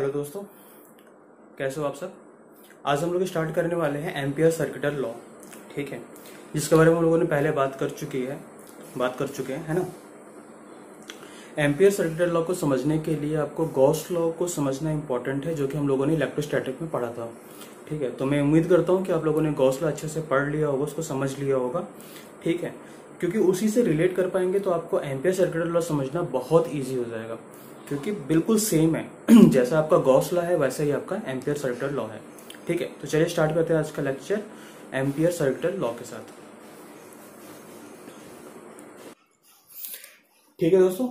Hello दोस्तों, कैसे हो आप सब। आज हम लोग स्टार्ट करने वाले हैं एम्पियर सर्किटल लॉ। ठीक है, जिसके बारे में हम लोगों ने पहले बात कर चुके हैं, है ना। एम्पियर सर्किटल लॉ को समझने के लिए आपको गॉस लॉ को समझना इंपॉर्टेंट है, जो कि हम लोगों ने इलेक्ट्रोस्टैटिक में पढ़ा था। ठीक है, तो मैं उम्मीद करता हूँ कि आप लोगों ने गॉस लॉ अच्छे से पढ़ लिया होगा, उसको समझ लिया होगा। ठीक है, क्योंकि उसी से रिलेट कर पाएंगे तो आपको एम्पियर सर्किटल लॉ समझना बहुत ईजी हो जाएगा, क्योंकि बिल्कुल सेम है जैसा आपका गॉस लॉ है वैसा ही आपका एम्पियर सर्किटल लॉ है। ठीक है, तो चलिए स्टार्ट करते हैं आज का लेक्चर एम्पियर सर्किटल लॉ के साथ। ठीक है दोस्तों,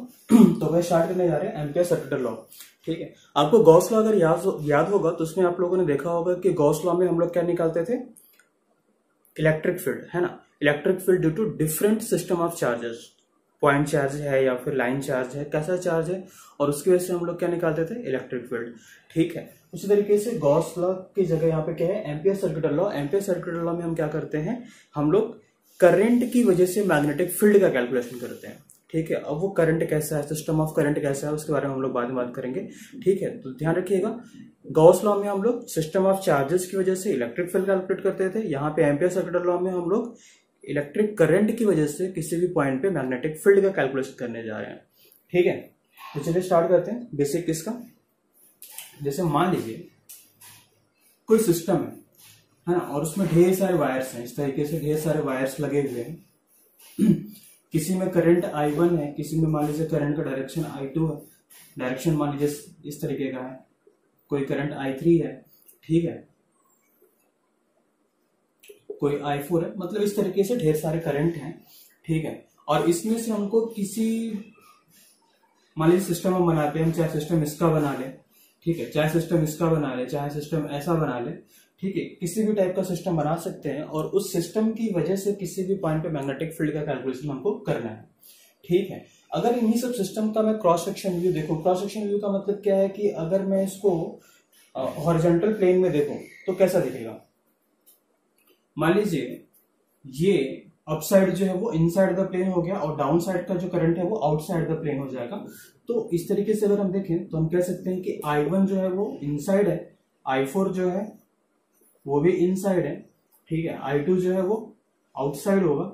तो मैं स्टार्ट करने जा रहे हैं एम्पियर सर्किटल लॉ। ठीक है, आपको गॉस लॉ अगर याद होगा तो उसमें आप लोगों ने देखा होगा कि गॉस लॉ में हम लोग क्या निकालते थे, इलेक्ट्रिक फील्ड, है ना। Electric field due to different system of charges, point charge है या फिर लाइन चार्ज है, कैसा चार्ज है, और उसकी वजह से हम लोग क्या निकालते थे, इलेक्ट्रिक फील्ड। ठीक है, उसी तरीके से गॉस लॉ की जगह यहाँ पे क्या है, Ampere circuital law. Ampere circuital law में हम क्या करते हैं, हम लोग करंट की वजह से मैग्नेटिक फील्ड का कैलकुलेशन करते हैं। ठीक है, अब वो करंट कैसा है, सिस्टम ऑफ करंट कैसा है, उसके बारे में हम लोग बाद में बात करेंगे। ठीक है, तो ध्यान रखिएगा, गॉस लॉ में हम लोग सिस्टम ऑफ चार्जेस की वजह से इलेक्ट्रिक फील्ड कैलकुलेट करते थे। यहाँ पे एम्पियर सर्किटल लॉ में हम लोग इलेक्ट्रिक करंट की वजह से किसी भी पॉइंट पे मैग्नेटिक फील्ड का कैलकुलेशन करने जा रहे हैं। ठीक है, तो चलिए स्टार्ट करते हैं बेसिक इसका। जैसे मान लीजिए कोई सिस्टम है ना, और उसमें ढेर सारे वायर्स हैं, इस तरीके से ढेर सारे वायर्स लगे हुए हैं। किसी में करंट I1 है, किसी में मान लीजिए करंट का डायरेक्शन I2 है, डायरेक्शन मान लीजिए इस तरीके का है, कोई करंट I3 है, ठीक है, कोई I4 है, मतलब इस तरीके से ढेर सारे करंट हैं। ठीक है, और इसमें से हमको किसी, मान लीजिए सिस्टम हम बनाते हैं, चाहे सिस्टम इसका बना ले, ठीक है, चाहे सिस्टम इसका बना ले, चाहे सिस्टम ऐसा बना ले, ठीक है, किसी भी टाइप का सिस्टम बना सकते हैं, और उस सिस्टम की वजह से किसी भी पॉइंट पे मैग्नेटिक फील्ड का कैलकुलेशन हमको करना है। ठीक है, अगर इन्हीं सब सिस्टम का मैं क्रॉस सेक्शन व्यू देखूं, क्रॉस सेक्शन व्यू का मतलब क्या है कि अगर मैं इसको हॉरिजॉन्टल प्लेन में देखूं तो कैसा दिखेगा। मान लीजिए ये अपसाइड जो है वो इनसाइड द प्लेन हो गया, और डाउन साइड का जो करंट है वो आउटसाइड द प्लेन हो जाएगा। तो इस तरीके से अगर हम देखें तो हम कह सकते हैं कि I1 जो है वो इनसाइड है, I4 जो है वो भी इनसाइड है, ठीक है, I2 जो है वो आउटसाइड होगा,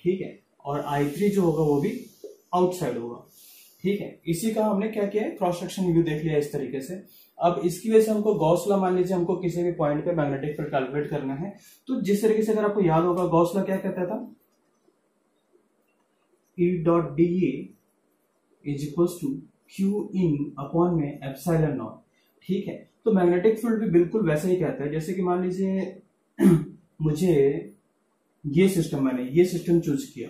ठीक है, और I3 जो होगा वो भी आउटसाइड होगा। ठीक है, इसी का हमने क्या किया है, क्रॉस सेक्शन व्यू देख लिया इस तरीके से। अब इसकी वजह से हमको गॉस लॉ, मान लीजिए हमको किसी भी पॉइंट पे मैग्नेटिक फील्ड कैलकुलेट करना है, तो जिस तरीके से, अगर आपको याद होगा, गॉस लॉ क्या कहता था, E.dA is equals to Q in upon में एप्सिलॉन नॉट। ठीक है, तो मैग्नेटिक फील्ड भी बिल्कुल वैसे ही कहता है। जैसे कि मान लीजिए मुझे ये सिस्टम, मैंने ये सिस्टम चूज किया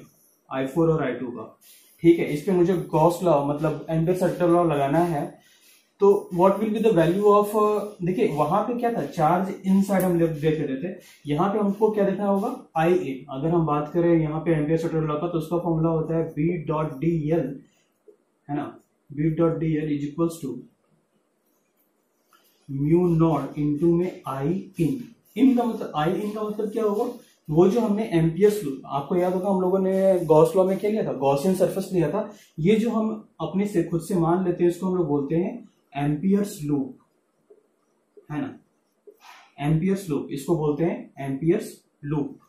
I4 और I2 का, ठीक है, इस पे मुझे गॉस लॉ मतलब एम्पियर सर्किटल लॉ लगाना है, तो what will be the value of, देखिए वहां पे क्या था, चार्ज इनसाइड हम देख रहे थे, यहाँ पे हमको क्या देखना होगा, IA। अगर हम बात करें यहाँ पे एम्पियर सर्किटल लॉ का, तो उसका फॉर्मूला होता है B.dl, है ना, B.dl is equals to mu not into में I इन का मतलब, I इन का मतलब क्या होगा, वो जो हमने एम्पियर्स लूप, आपको याद होगा हम लोगों ने गॉस लॉ में क्या लिया था, गॉसियन सरफेस लिया था। ये जो हम अपने से खुद से मान लेते हैं, इसको हम लोग बोलते हैं एम्पियर्स लूप, है ना, एम्पियर्स लूप, इसको बोलते हैं एम्पियर्स लूप।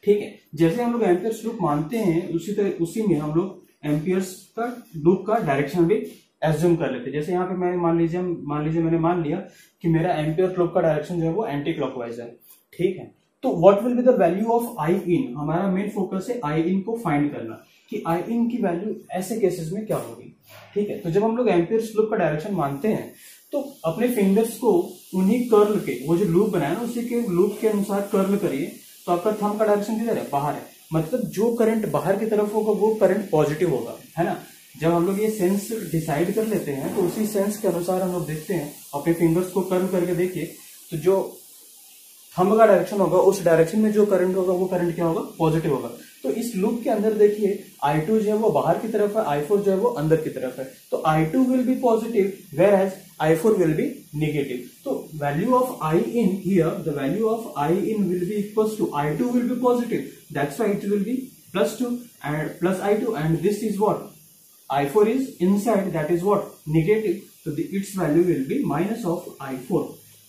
ठीक है, जैसे हम लोग एम्पियर्स लूप मानते हैं, उसी में हम लोग एम्पियर्स का लूप का डायरेक्शन भी एज्यूम कर लेते हैं। जैसे यहाँ पे मैंने मान लीजिए मैंने मान लिया कि मेरा एम्पियर लूप का डायरेक्शन जो है वो एंटी क्लॉकवाइज है। ठीक है, तो what will be the value of I इन, हमारा मेन फोकस है I इन को फाइंड करना, कि I इन की वैल्यू ऐसे केसेस में क्या होगी। ठीक है, तो जब हम लोग एम्पियर लूप का डायरेक्शन मानते हैं, तो अपने फिंगर्स को उन्हीं कर्ल के, वो जो लूप बनाया ना उसी के लूप के अनुसार कर्ल करिए, तो आपका थंब का डायरेक्शन किधर है, बाहर है, मतलब जो करंट बाहर की तरफ होगा वो करंट पॉजिटिव होगा, है ना। जब हम लोग ये सेंस डिसाइड कर लेते हैं, तो उसी सेंस के अनुसार हम लोग देखते हैं, अपने फिंगर्स को कर्ल करके देखिए, तो जो थंब का डायरेक्शन होगा उस डायरेक्शन में जो करंट होगा वो करंट क्या होगा, पॉजिटिव होगा। तो इस लूप के अंदर देखिए I2 जो है वो बाहर की तरफ है, I4 जो है वो अंदर की तरफ है, तो I2 will be positive whereas I4 will be negative. तो value of I in here, the value of I in will be equals to I2 will be positive, that's why it will be +2 and plus I2, and this is what I4 is inside, that is what, negative. तो it's value will B minus of I4,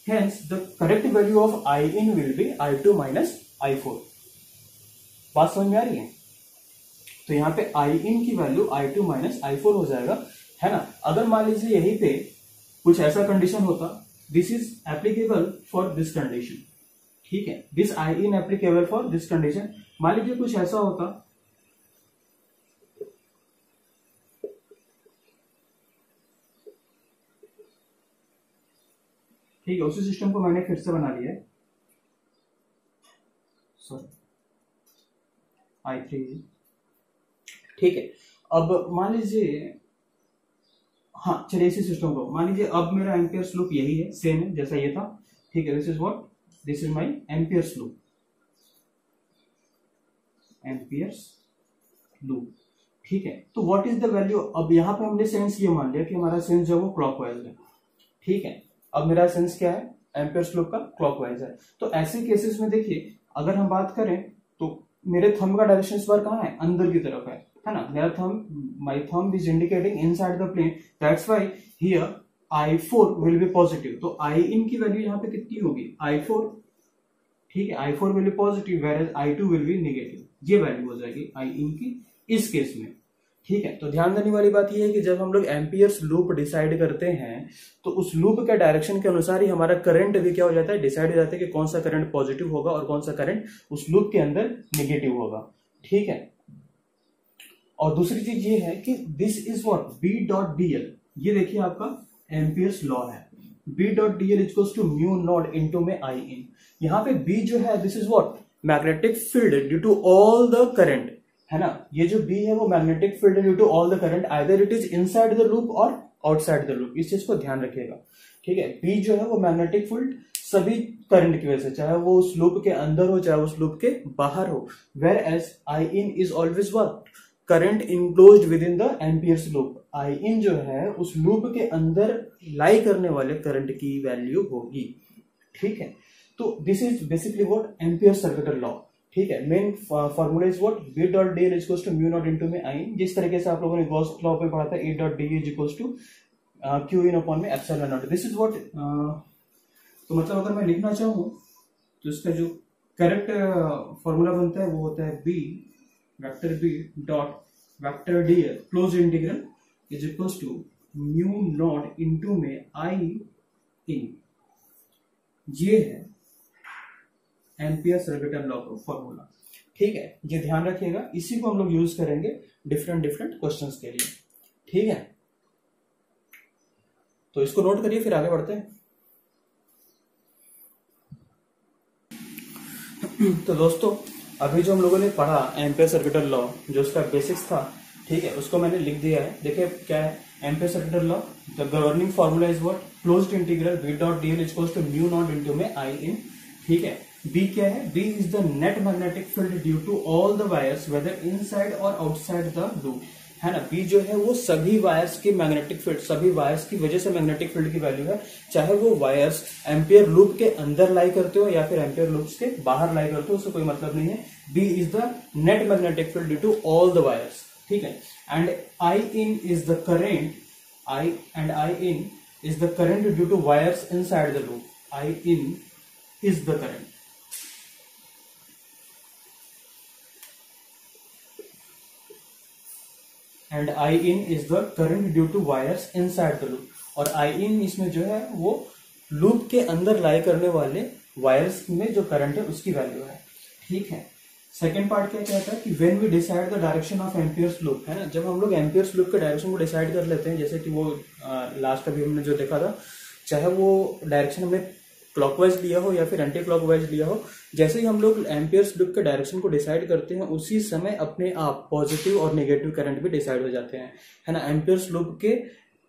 hence the correct value of I in will be I2 minus I4। बात समझ में आ रही है? तो यहाँ पे I in की वैल्यू I2 माइनस I4 हो जाएगा, है ना। अगर मान लीजिए यहीं पे कुछ ऐसा कंडीशन होता, this is applicable for this condition, ठीक है, this I in applicable for this condition. मान लीजिए कुछ ऐसा होता, ठीक है, उसी सिस्टम को मैंने फिर से बना लिया है, सॉरी I3, ठीक है। अब मान लीजिए, हाँ चलिए इसी सिस्टम को मान लीजिए, अब मेरा एम्पियर्स लूप यही है, सेम है जैसा ये था, ठीक है। This is what, this is my amperes loop, amperes loop, ठीक है। तो व्हाट इज द वैल्यू, अब यहाँ पे हमने सेंस ये मान लिया कि हमारा सेंस जो है वो क्लॉकवाइज है, ठीक है। अब मेरा सेंस क्या है, एम्पियर्स लूप का क्लॉकवाइज है। तो ऐसे केसेस में देखिए, अगर हम बात करें तो मेरे थंब का डायरेक्शन इस बार कहाँ है, अंदर की तरफ है ना। मेरा thumb, my thumb is indicating inside the plane, that's why here I4 will be positive. तो I in की वैल्यू यहाँ पे कितनी होगी, I4, ठीक है, I4 will be positive whereas I2 will be negative, ये वैल्यू हो जाएगी I in की इस केस में, ठीक है। तो ध्यान देने वाली बात यह है कि जब हम लोग एम्पियर्स लूप डिसाइड करते हैं तो उस लूप के डायरेक्शन के अनुसार ही हमारा करंट भी क्या हो जाता है, डिसाइड हो जाता है कि कौन सा करंट पॉजिटिव होगा और कौन सा करंट उस लूप के अंदर नेगेटिव होगा, ठीक है। और दूसरी चीज ये है कि दिस इज व्हाट, B.dl, ये देखिए आपका एम्पियर्स लॉ है, B.dl equals to mu not into में I in। यहाँ पे B जो है, this is what, magnetic field due to all the current, है ना। ये जो B है वो magnetic field due to all the current, either it is inside the loop और आउटसाइड द लूप, इस चीज को ध्यान रखिएगा, ठीक है। B जो है वो मैग्नेटिक फील्ड सभी करंट की वजह से, चाहे वो उस लूप के अंदर हो चाहे उस लूप के बाहर हो, whereas I in is always what, current enclosed within the Ampere's loop. I in जो है उस लूप के अंदर लाई करने वाले करंट की वैल्यू होगी, ठीक है। तो this is basically what, Ampere circuital law, ठीक है। Main formula is what, B.dl equals to mu not into में I in। जिस तरीके से आप लोगों ने गॉस लॉ पे पढ़ा था, E.dh equals to Q in upon में epsilon naught, this is what. तो मतलब अगर मैं लिखना चाहूं तो इसका जो करेक्ट फॉर्मूला बनता है वो होता है B vector B dot vector dl close integral is equals to mu not into में I in। ये है एम्पियर सर्किटल लॉ का फॉर्मूला, ठीक है। ये ध्यान रखिएगा, इसी को हम लोग यूज करेंगे डिफरेंट क्वेश्चंस के लिए, ठीक है। तो इसको नोट करिए, फिर आगे बढ़ते हैं। तो दोस्तों, अभी जो हम लोगों ने पढ़ा एम्पियर सर्किटल लॉ, जो उसका बेसिक्स था, ठीक है, उसको मैंने लिख दिया है। देखिए क्या है Ampere circuital law, the governing formula is what, closed integral B.dl equals to mu not into में I in, ठीक है। B क्या है, B is the net magnetic field due to all the wires whether inside और outside the loop, है ना। B जो है वो सभी वायर्स की मैग्नेटिक फील्ड, सभी वायर्स की वजह से मैग्नेटिक फील्ड की वैल्यू है, चाहे वो वायर्स एम्पियर लूप के अंदर लाई करते हो या फिर एम्पियर लूप के बाहर लाई करते हो, उससे कोई मतलब नहीं है। B is the net magnetic field due to all the wires, ठीक है। And I in is the current, I in is the current due to wires inside the loop. I in is the current. And I in is the current due to wires inside the loop. और I in इसमें जो है वो loop के अंदर लाई करने वाले wires में जो करंट है उसकी वैल्यू है, ठीक है। सेकेंड पार्ट क्या कहता है कि when we decide the direction of Ampere's loop, है ना। जब हम लोग एम्पियर्स लूप के डायरेक्शन को डिसाइड कर लेते हैं, जैसे कि वो लास्ट अभी हमने जो देखा था, चाहे वो डायरेक्शन हमने क्लॉकवाइज लिया हो या फिर एंटी क्लॉकवाइज लिया हो, जैसे ही हम लोग एम्पियर्स लूप के डायरेक्शन को डिसाइड करते हैं उसी समय अपने आप पॉजिटिव और नेगेटिव करंट भी डिसाइड हो जाते हैं, है ना। एम्पियर्स लूप के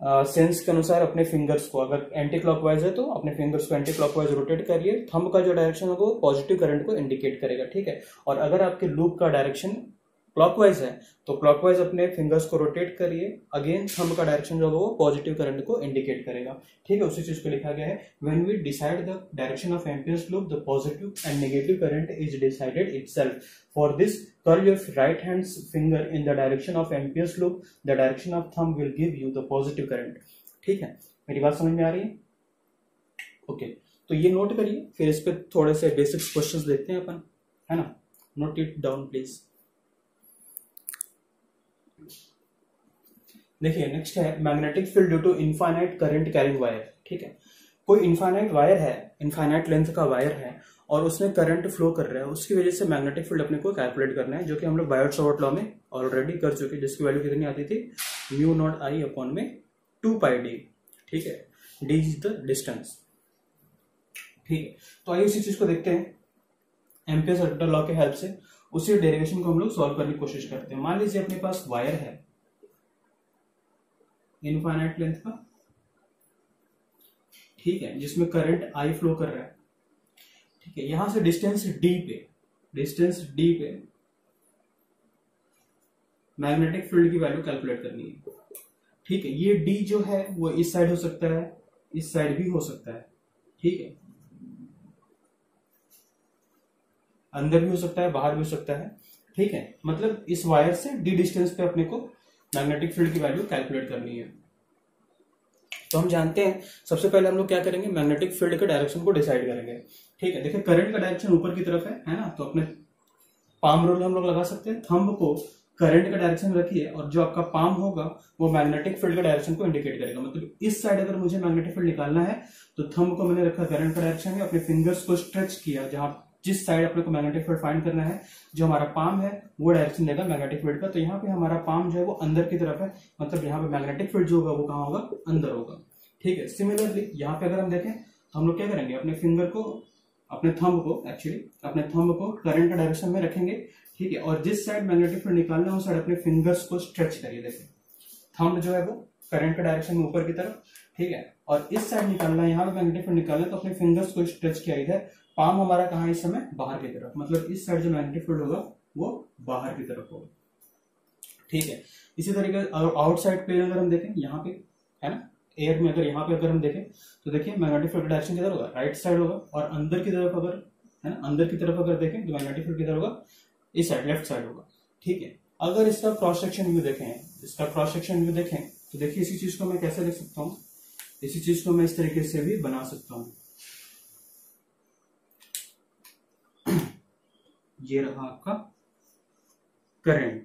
सेंस के अनुसार अपने फिंगर्स को, अगर एंटी क्लॉकवाइज है तो अपने फिंगर्स को एंटी क्लॉकवाइज रोटेट करिए, थंब का जो डायरेक्शन होगा वो पॉजिटिव करंट को इंडिकेट करेगा, ठीक है। और अगर आपके लूप का डायरेक्शन क्लॉकवाइज है तो क्लॉकवाइज अपने फिंगर्स को रोटेट करिए, अगेन थंब का डायरेक्शन जो होगा वो पॉजिटिव करंट को इंडिकेट करेगा, ठीक है। उसी चीज को लिखा गया है, when we decide the direction of Ampere's loop the positive and negative current is decided itself. For this curl your right hand finger in the direction of ampere's loop, the direction of thumb will give you the positive current, ठीक है। मेरी बात समझ में आ रही है? Okay, तो ये नोट करिए, फिर इस पे थोड़े से बेसिक्स क्वेश्चंस देखते हैं अपन, है ना। Note it down please. देखिए नेक्स्ट है magnetic field due to infinite current carrying wire. ठीक है, कोई इनफाइनाइट वायर है, इनफाइनाइट लेंथ का वायर है और उसमें करंट फ्लो कर रहा है, उसकी वजह से मैग्नेटिक फील्ड अपने को कैलकुलेट करना है, जो कि हम लोग बायोट-सावर्ट लॉ में ऑलरेडी कर चुके हैं, जिसकी वैल्यू कितनी आती थी, म्यू नॉट आई अपॉन में 2πd। ठीक है, डी इज द डिस्टेंस। ठीक है, तो आइए उसी चीज को देखते हैं एम्पियर सर्किट लॉ के हेल्प से, उसी डेरिवेशन को हम लोग सॉल्व करने की कोशिश करते हैं। मान लीजिए अपने पास वायर है इनफाइनाइट लेंथ का, ठीक है, जिसमें करंट आई फ्लो कर रहा है। ठीक है, यहां से डिस्टेंस डी पे मैग्नेटिक फील्ड की वैल्यू कैलकुलेट करनी है। ठीक है, ये डी जो है वो इस साइड हो सकता है, इस साइड भी हो सकता है। ठीक है, अंदर भी हो सकता है, बाहर भी हो सकता है। ठीक है, मतलब इस वायर से डी डिस्टेंस पे अपने को मैग्नेटिक फील्ड की वैल्यू कैलकुलेट करनी है। तो हम जानते हैं सबसे पहले हम लोग क्या करेंगे, मैग्नेटिक फील्ड के डायरेक्शन को डिसाइड करेंगे। ठीक है, देखिए करंट का डायरेक्शन ऊपर की तरफ है ना, तो अपने पाम रूल हम लोग लगा सकते हैं, थंब को करंट का डायरेक्शन रखिए और जो आपका पाम होगा वो मैग्नेटिक फील्ड का डायरेक्शन को इंडिकेट करेगा। मतलब इस साइड अगर मुझे मैग्नेटिक फील्ड निकालना है तो थंब को मैंने रखा करंट का डायरेक्शन में, अपने फिंगर्स को स्ट्रेच किया, जहां जिस साइड अपने को मैग्नेटिक फील्ड फाइंड करना है, जो हमारा पाम है वो डायरेक्शन देगा मैग्नेटिक फील्ड का। तो यहाँ पे हमारा पाम जो है वो अंदर की तरफ है, मतलब यहाँ पे मैग्नेटिक फील्ड जो होगा वो कहाँ होगा, अंदर होगा। ठीक है, सिमिलरली यहाँ पे अगर हम देखें तो हम लोग क्या करेंगे, अपने फिंगर को, अपने थंब को करंट का डायरेक्शन में रखेंगे। ठीक है, और जिस साइड मैग्नेटिक फील्ड निकालना है उस साइड अपने फिंगर्स को स्ट्रेच करिए। देखिए थंब जो है वो करंट का डायरेक्शन में ऊपर की तरफ, ठीक है, और इस साइड निकालना है, यहाँ पे मैग्नेटिक फील्ड निकालना है तो अपने फिंगर्स को स्ट्रेच किया इधर। पाम हमारा कहाँ है इस समय, बाहर की तरफ, मतलब इस साइड जो मैग्नेटिक फील्ड होगा वो बाहर की तरफ होगा। ठीक है, इसी तरीके आउटसाइड प्लेन अगर हम देखें यहाँ पे, है ना, एयर में अगर यहाँ पे अगर हम देखें तो देखिए मैग्नेटिक फील्ड डायरेक्शन किधर होगा, राइट साइड होगा, और अंदर की तरफ अगर, है ना, अंदर की तरफ अगर देखें तो मैग्नेटिक फील्ड किधर होगा, इस साइड, लेफ्ट साइड होगा। ठीक है, अगर इसका क्रॉस सेक्शन व्यू देखें तो देखिए इसी चीज को मैं कैसे लिख सकता हूँ, इसी चीज को मैं इस तरीके से भी बना सकता हूँ। ये रहा आपका करंट,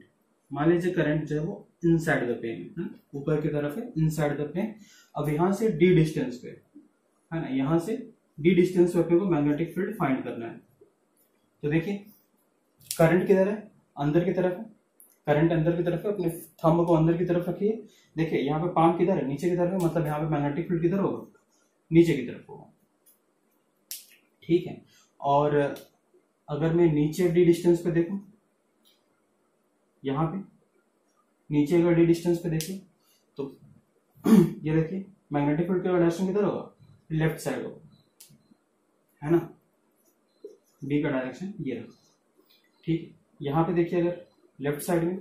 मान लीजिए करंट जो है वो इनसाइड द पेन, ऊपर की तरफ है, इनसाइड द पेन। अब यहां से डी डिस्टेंस पे, है ना, यहां से डी डिस्टेंस पे अपने को मैग्नेटिक फील्ड फाइंड करना है। तो देखिए करंट किधर है, अंदर की तरफ है, करंट अंदर की तरफ है, अपने थंब को अंदर की तरफ रखिए। देखिए यहाँ पे पाम किधर है, नीचे की तरफ है, मतलब यहाँ पे मैग्नेटिक फील्ड किधर होगा, नीचे की तरफ होगा। ठीक है, और अगर मैं नीचे डी डिस्टेंस पे देखूं, यहाँ पे नीचे अगर डी डिस्टेंस पे देखिए तो ये देखिए मैग्नेटिक फील्ड का डायरेक्शन किधर होगा, लेफ्ट साइड होगा, है ना, डी का डायरेक्शन ये रहा। ठीक है, यहाँ पे देखिए अगर लेफ्ट साइड में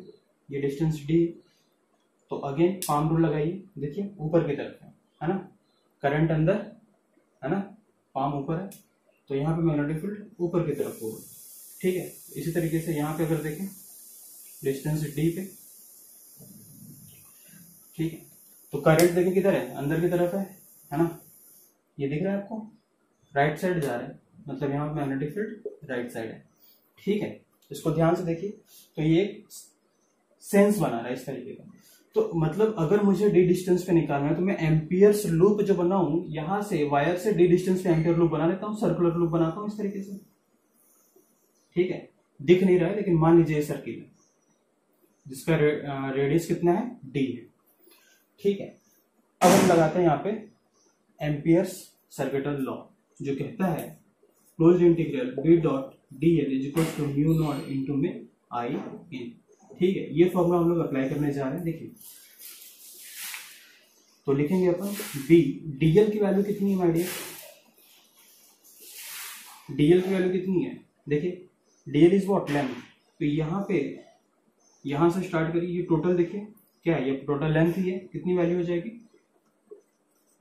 ये डिस्टेंस डी, तो अगेन पाम रूल लगाइए, देखिए ऊपर की तरफ है ना, करंट अंदर, है ना, पाम ऊपर है, तो यहाँ पे मैग्नेटिक फील्ड ऊपर की तरफ होगा। ठीक है, इसी तरीके से यहाँ पे अगर देखें डिस्टेंस डी पे, ठीक है, तो करंट देखिए किधर है, अंदर की तरफ है ना, ये दिख रहा है आपको, राइट साइड जा रहा है, मतलब यहाँ पे मैग्नेटिक फील्ड राइट साइड है। ठीक है, इसको ध्यान से देखिए, तो ये एक सेंस बना रहा है इस तरीके का। तो मतलब अगर मुझे डी डिस्टेंस पे निकालना है तो मैं एम्पियर्स लूप जो बनाऊं, यहां से वायर से डी डिस्टेंस पे एम्पियर लूप बना लेता हूं, सर्कुलर लूप बनाता हूं इस तरीके से। ठीक है, दिख नहीं रहा है लेकिन मान लीजिए सर्किल है जिसका रेडियस कितना है, डी है। ठीक है, अब हम लगाते हैं यहाँ पे एम्पियर्स सर्किटल लॉ, जो कहता है close integral B dot D L is equal to mu not into में आई इन। ठीक है, ये फॉर्मूला हम लोग अप्लाई करने जा रहे हैं। देखिए तो लिखेंगे अपन बी, डीएल की वैल्यू कितनी है माय डियर, डीएल की वैल्यू कितनी है, देखिए डीएल इज व्हाट, लेंथ। तो यहाँ पे, यहां से स्टार्ट करिए, ये टोटल देखिए क्या है, ये टोटल लेंथ ही है, कितनी वैल्यू हो जाएगी,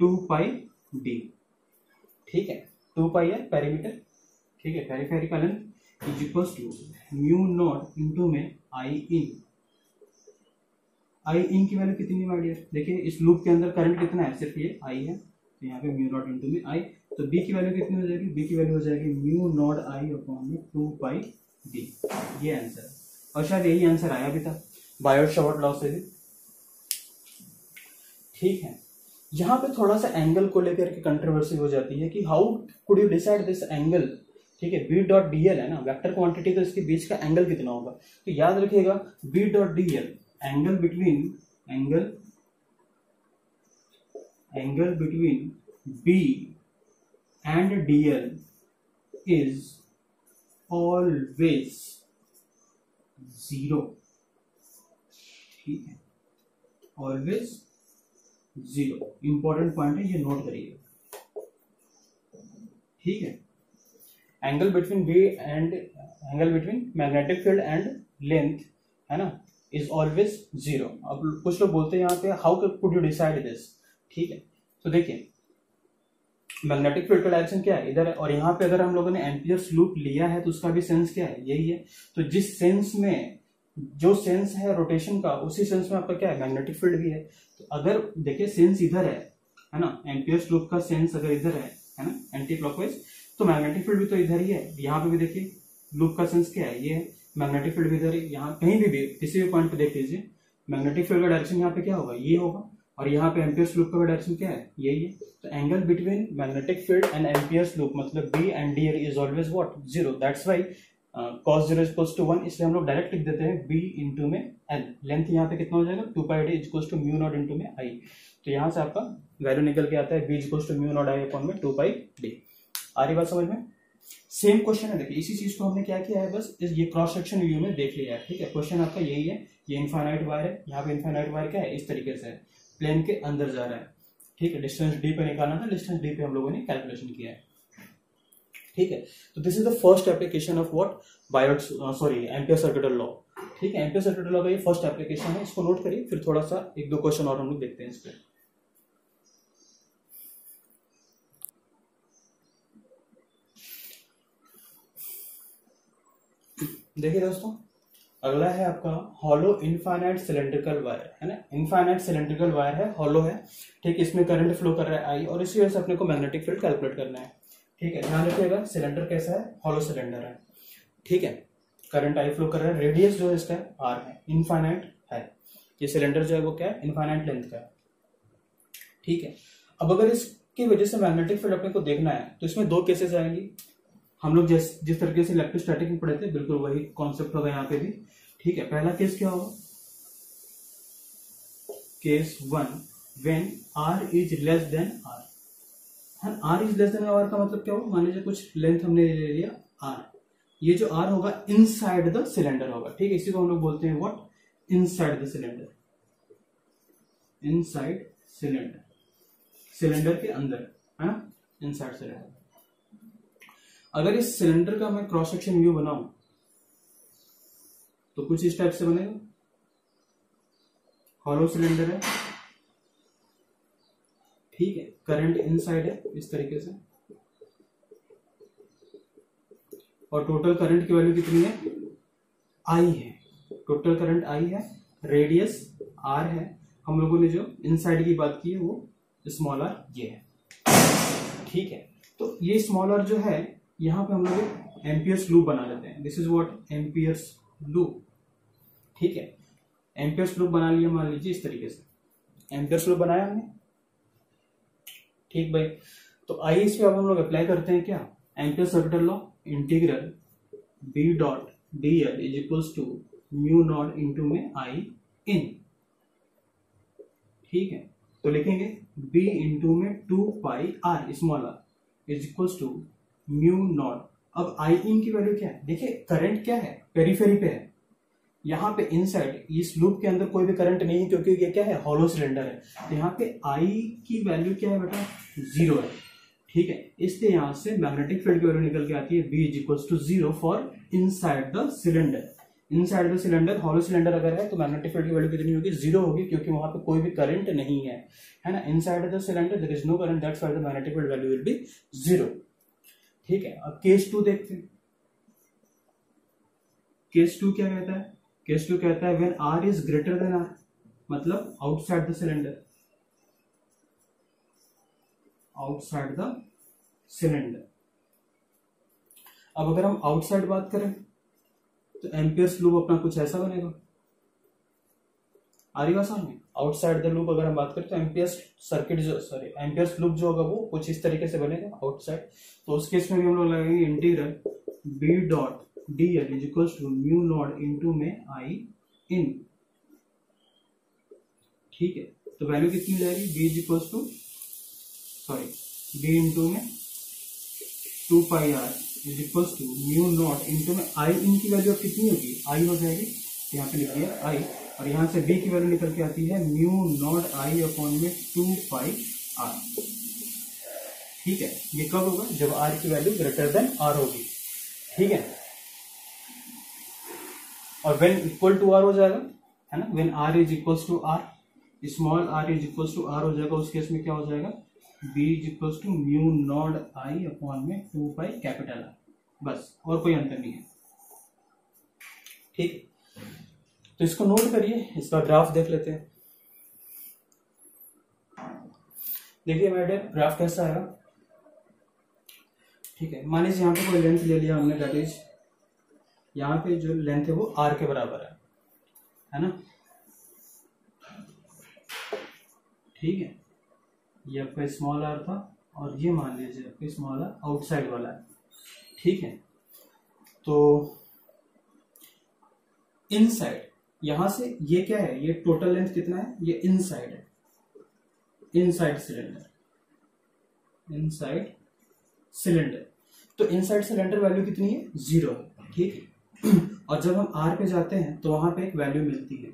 2πd। ठीक है, 2π है पेरीमीटर, ठीक है, पेरीफेरी का length is equal to mu not into में आई इन। आई इन की वैल्यू कितनी है डियर? देखिए इस लूप के अंदर करंट कितना है, सिर्फ ये आई है, तो यहाँ पे म्यू नॉट इंटू में आई। तो बी की वैल्यू कितनी हो जाएगी? बी की वैल्यू हो जाएगी म्यू नॉट आई अपॉन में 2 पाई डी। ये आंसर है, और शायद यही आंसर आया भी था बायोट-सावर्त लॉ से भी। ठीक है, यहाँ पे थोड़ा सा एंगल को लेकर के कंट्रोवर्सी हो जाती है कि how could you decide this angle. ठीक है, बी डॉट डी एल है ना, वेक्टर क्वांटिटी, तो इसके बीच का एंगल कितना होगा? तो याद रखिएगा B dot D L, angle between B and D L is always 0। ठीक है, ऑलवेज 0, इंपॉर्टेंट पॉइंट है, ये नोट करिए। ठीक है, angle between magnetic field and length है ना, इज ऑलवेज 0। अब कुछ लोग बोलते हैं यहाँ पे how could you decide this. ठीक है, तो देखिए मैग्नेटिक फील्ड का डायरेक्शन क्या है, इधर है, और यहाँ पे अगर हम लोगों ने एम्पियर्स लूप लिया है तो उसका भी सेंस क्या है, यही है। तो जिस सेंस में जो सेंस है रोटेशन का, उसी सेंस में आपका क्या है, मैग्नेटिक फील्ड भी है। तो अगर देखिए सेंस इधर है ना, एम्पियर्स लूप का सेंस अगर इधर है ना, एंटी क्लॉकवाइज, तो मैग्नेटिक फील्ड भी तो इधर ही है। यहाँ पे भी देखिए लूप का सेंस क्या है, ये है, मैग्नेटिक फील्ड भी इधर है। यहाँ कहीं भी किसी भी पॉइंट पे देख लीजिए, मैग्नेटिक फील्ड का डायरेक्शन यहाँ पे क्या होगा, ये होगा, और यहाँ पे एम्पियर्स लूप का डायरेक्शन क्या है, यही है। तो angle between magnetic field and Ampere's loop मतलब B and D L is always what, 0। That's why cos 0 equals to 1, इसलिए हम लोग डायरेक्ट लिख देते हैं b इंटू में l। लेंथ यहाँ पे कितना हो जाएगा, 2 pi D equals to mu not into में i। तो यहाँ से आपका वैल्यू निकल के आता है b equals to mu not i upon में 2 पाई डी। आ रही बात समझ में? सेम क्वेश्चन है, देखिए इसी चीज को हमने क्या किया है, बस ये क्रॉस सेक्शन व्यू में देख लिया है। ठीक है, क्वेश्चन आपका यही है, ये इनफाइनाइट वायर है, यहाँ पे इनफाइनाइट वायर क्या है, इस तरीके से है, प्लेन के अंदर जा रहा है। ठीक है, डिस्टेंस डी पे निकालना था, डिस्टेंस डी पे हम लोगों ने कैलकुलेशन किया है। ठीक है, तो this is the first application of what, Ampere circuital law. ठीक है, एम्पियर सर्किटल लॉ का ये फर्स्ट एप्लीकेशन है, इसको नोट करिए, फिर थोड़ा सा 1-2 क्वेश्चन और हम लोग देखते हैं इस पे। देखिए दोस्तों, अगला है आपका हॉलो इनफाइनाइट सिलेंड्रिकल वायर है ना, इनफाइनाइट सिलेंड्रिकल वायर है, हॉलो है। ठीक, इसमें करंट फ्लो कर रहा है आई, और इसी वजह से अपने को मैग्नेटिक फील्ड कैलकुलेट करना है। ठीक है, ध्यान रखिएगा सिलेंडर कैसा है, हॉलो सिलेंडर है। ठीक है, करंट आई फ्लो कर रहा है, रेडियस जो है इसका आर है, इनफाइनाइट है, ये सिलेंडर जो है वो क्या है, इनफाइनाइट लेंथ का है। ठीक है, अब अगर इसकी वजह से मैग्नेटिक फील्ड अपने को देखना है तो इसमें 2 केसेस आएंगी। हम लोग जिस तरीके से इलेक्ट्रोस्टैटिक में पढ़े थे, बिल्कुल वही कॉन्सेप्ट होगा यहाँ पे भी। ठीक है, पहला केस क्या होगा, case 1 when r is less then r। r is less then r का मतलब क्या होगा, मान लीजिए कुछ लेंथ हमने ले लिया r, ये जो r होगा इनसाइड द सिलेंडर होगा। ठीक है, इसी को हम लोग बोलते हैं what, inside the cylinder, inside cylinder, cylinder के अंदर है ना, इनसाइड सिलेंडर। अगर इस सिलेंडर का मैं क्रॉस सेक्शन व्यू बनाऊं तो कुछ इस टाइप से बनेगा, हॉलो सिलेंडर है। ठीक है, करंट इनसाइड है इस तरीके से, और टोटल करंट की वैल्यू कितनी है, आई है, टोटल करंट आई है, रेडियस आर है। हम लोगों ने जो इनसाइड की बात की है वो स्मॉल आर ये है। ठीक है, तो ये स्मॉल आर जो है, यहाँ पे हम लोग एम्पियर्स लूप बना लेते हैं, this is what amperes loop. ठीक है, एम्पियर्स लूप बना लिया, मान लीजिए इस तरीके से एम्पियर्स लूप बनाया हमने। ठीक भाई, तो आइए इस पे अब हम लोग अप्लाई करते हैं क्या, Ampere circuital law, integral B dot D L is equals to mu not into में आई इन। ठीक है, तो लिखेंगे b इंटू में 2 pi R small are is equals to mu naught. अब आई इन की वैल्यू क्या है, देखिए करंट क्या है, पेरीफेरी पे है, यहाँ पे इनसाइड इस लूप के अंदर कोई भी करंट नहीं है क्योंकि ये क्या है, हॉलो सिलेंडर है। तो यहाँ पे आई की वैल्यू क्या है बेटा, 0 है। ठीक है, इसलिए यहाँ से मैग्नेटिक फील्ड की वैल्यू निकल के आती है b is equals to 0 for inside the cylinder. Inside the cylinder, hollow cylinder अगर है तो मैग्नेटिक फील्ड की वैल्यू कितनी होगी, 0 होगी, क्योंकि वहां पे कोई भी करंट नहीं है ना। Inside the cylinder there is no current, that's why the magnetic field value will be 0। ठीक है, अब केस 2 देखते हैं। केस 2 क्या कहता है, केस 2 कहता है when r is greater then r। मतलब outside the cylinder, outside the cylinder. अब अगर हम आउटसाइड बात करें तो एम्पियर्स लूप अपना कुछ ऐसा बनेगा, आ रही बात समझ। आउटसाइड द लूप अगर हम बात करें तो एम्पियर्स सर्किट जो एम्पियर्स लूप जो होगा वो कुछ इस तरीके से बनेगा आउटसाइड। तो उस केस में भी हम लोग लगाएंगे integral B dot D L is equal to mu not into में आई इन। ठीक है, तो वैल्यू कितनी जाएगी, B is equal to B into में 2 pi R is equal to mu not into में आई इन की वैल्यू अब कितनी होगी, आई हो जाएगी, यहाँ पे लिख दिया आई, और यहाँ से बी की वैल्यू निकल के आती है म्यू नॉट आई अपॉन में 2 पाई आर। ठीक है, ये कब होगा, जब आर की वैल्यू ग्रेटर देन आर होगी। ठीक है, और व्हेन इक्वल टू आर हो जाएगा, है ना, when R is equal to R, small are is equal to R हो जाएगा, उस केस में क्या हो जाएगा, B is equal to mu not I upon में 2 पाई कैपिटल आर, बस, और कोई अंतर नहीं है। ठीक, तो इसको नोट करिए, इसका ग्राफ देख लेते हैं। देखिए मेरे डियर, ग्राफ कैसा आएगा। ठीक है, मान लीजिए यहाँ पे कोई लेंथ ले लिया हमने, दैट इज यहाँ पे जो लेंथ है वो आर के बराबर है ना। ठीक है, ये आपका स्मॉल आर था, और ये मान लीजिए आपका स्मॉल आर आउटसाइड वाला है। ठीक है, तो इनसाइड यहां से ये क्या है, ये टोटल लेंथ कितना है, ये इनसाइड है, इनसाइड सिलेंडर, इनसाइड सिलेंडर। तो इनसाइड सिलेंडर वैल्यू कितनी है, 0 है। ठीक है, और जब हम आर पे जाते हैं तो वहां पे एक वैल्यू मिलती है,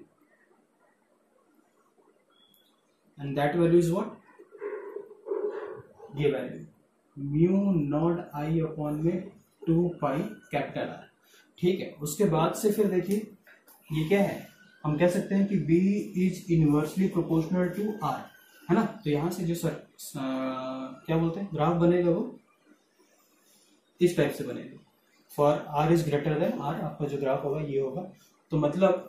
and that value is what, ये value mu naught I upon में 2 पाई कैपिटल आर। ठीक है, उसके बाद से फिर देखिए ये क्या है, हम कह सकते हैं कि B is inversely proportional to R, है ना। तो यहां से जो क्या बोलते हैं ग्राफ बनेगा वो इस टाइप से बनेगा, for R is greater then R, आपका जो ग्राफ होगा ये होगा। तो मतलब